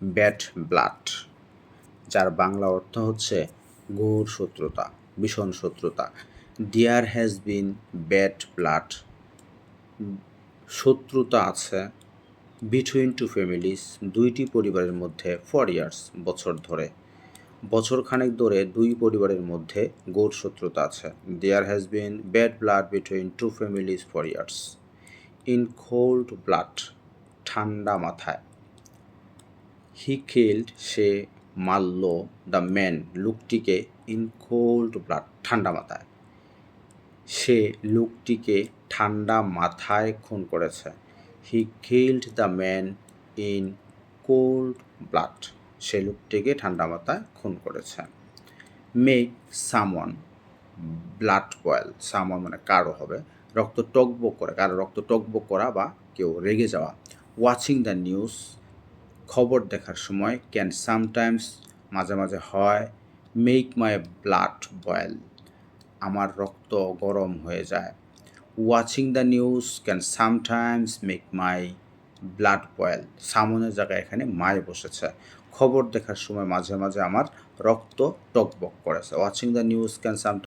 Bad blood, যার বাংলা অর্থ হচ্ছে ঘোর শত্রুতা, ভীষণ শত্রুতা। There has been bad blood, শত্রুতা আছে বিটুইন টু ফ্যামিলিজ, দুইটি পরিবারের মধ্যে ফর ইয়ার্স, বছর ধরে, বছরখানেক ধরে দুই পরিবারের মধ্যে ঘোর শত্রুতা আছে। There has been bad blood between two families for years. In cold blood, ঠান্ডা মাথায়। হি কিল্ড, সে মারল, দ্য ম্যান, লোকটিকে, ইন কোল্ড ব্লাড, ঠান্ডা মাথায়। সে লোকটিকে ঠান্ডা মাথায় খুন করেছে। He killed the man in cold blood, সে লোকটিকে ঠান্ডা মাথায় খুন করেছে। Make someone blood boil, someone মানে কারো হবে, রক্ত টকবক করে, কারো রক্ত টকবক করা বা কেউ রেগে যাওয়া। ওয়াচিং দ্য নিউজ, খবর দেখার সময়, ক্যান সামটাইমস, মাঝে মাঝে হয়, মেক মাই ব্লাড বয়েল, আমার রক্ত গরম হয়ে যায়। Watching the news can sometimes make my blood boil, সামনের জায়গায় এখানে মায় বসেছে। খবর দেখার সময় মাঝে মাঝে আমার রক্ত টকবক করেছে। Watching the news can some